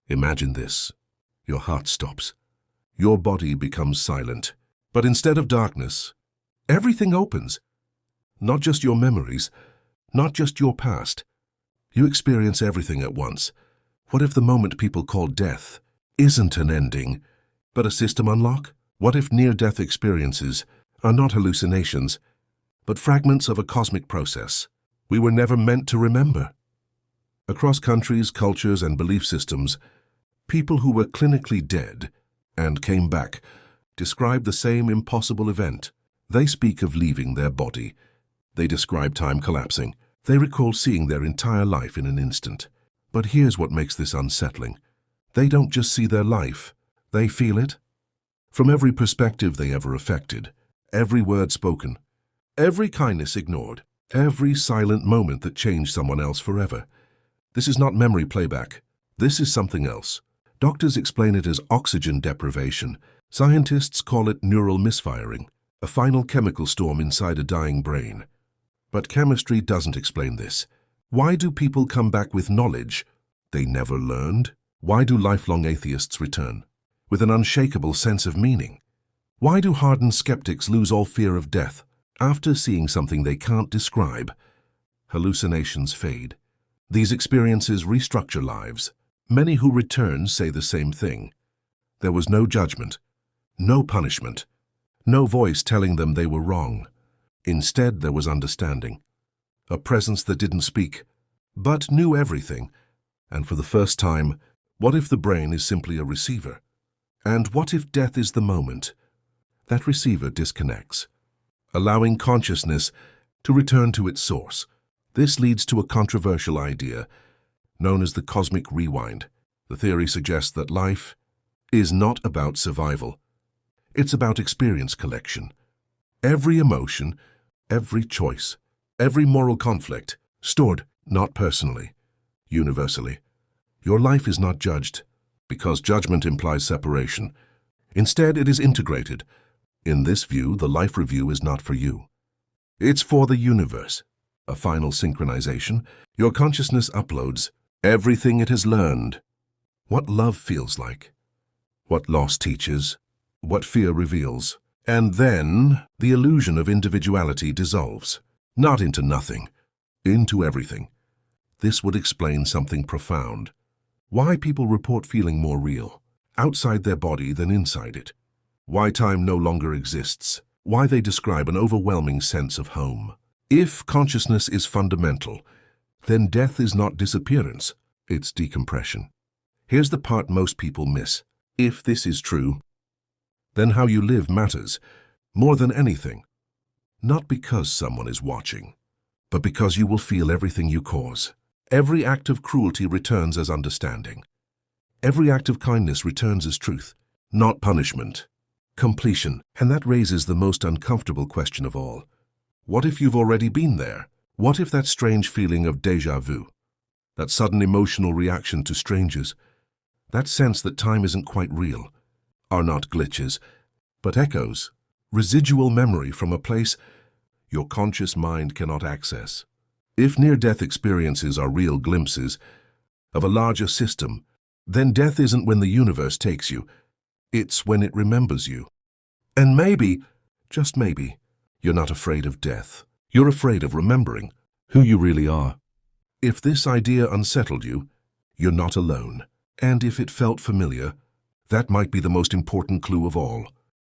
Imagine this. Your heart stops. Your body becomes silent. But instead of darkness, everything opens. Not just your memories, not just your past. You experience everything at once. What if the moment people call death isn't an ending, but a system unlock? What if near-death experiences are not hallucinations, but fragments of a cosmic process we were never meant to remember? Across countries, cultures, and belief systems, people who were clinically dead and came back describe the same impossible event. They speak of leaving their body. They describe time collapsing. They recall seeing their entire life in an instant. But here's what makes this unsettling. They don't just see their life, they feel it. From every perspective they ever affected, every word spoken, every kindness ignored, every silent moment that changed someone else forever. This is not memory playback. This is something else. Doctors explain it as oxygen deprivation. Scientists call it neural misfiring, a final chemical storm inside a dying brain. But chemistry doesn't explain this. Why do people come back with knowledge they never learned? Why do lifelong atheists return with an unshakable sense of meaning? Why do hardened skeptics lose all fear of death after seeing something they can't describe? Hallucinations fade. These experiences restructure lives. Many who return say the same thing. There was no judgment, no punishment, no voice telling them they were wrong. Instead, there was understanding, a presence that didn't speak, but knew everything. And for the first time, what if the brain is simply a receiver? And what if death is the moment that receiver disconnects, allowing consciousness to return to its source? This leads to a controversial idea known as the cosmic rewind. The theory suggests that life is not about survival. It's about experience collection. Every emotion, every choice, every moral conflict, stored not personally, universally. Your life is not judged, because judgment implies separation. Instead, it is integrated. In this view, the life review is not for you. It's for the universe. A final synchronization. Your consciousness uploads everything it has learned. What love feels like, what loss teaches, what fear reveals. And then the illusion of individuality dissolves, not into nothing, into everything. This would explain something profound. Why people report feeling more real, outside their body than inside it. Why time no longer exists. Why they describe an overwhelming sense of home. If consciousness is fundamental, then death is not disappearance, it's decompression. Here's the part most people miss. If this is true, then how you live matters more than anything. Not because someone is watching, but because you will feel everything you cause. Every act of cruelty returns as understanding. Every act of kindness returns as truth, not punishment. Completion. And that raises the most uncomfortable question of all. What if you've already been there? What if that strange feeling of déjà vu, that sudden emotional reaction to strangers, that sense that time isn't quite real, are not glitches, but echoes, residual memory from a place your conscious mind cannot access? If near-death experiences are real glimpses of a larger system, then death isn't when the universe takes you, it's when it remembers you. And maybe, just maybe, you're not afraid of death. You're afraid of remembering who you really are. If this idea unsettled you, you're not alone. And if it felt familiar, that might be the most important clue of all.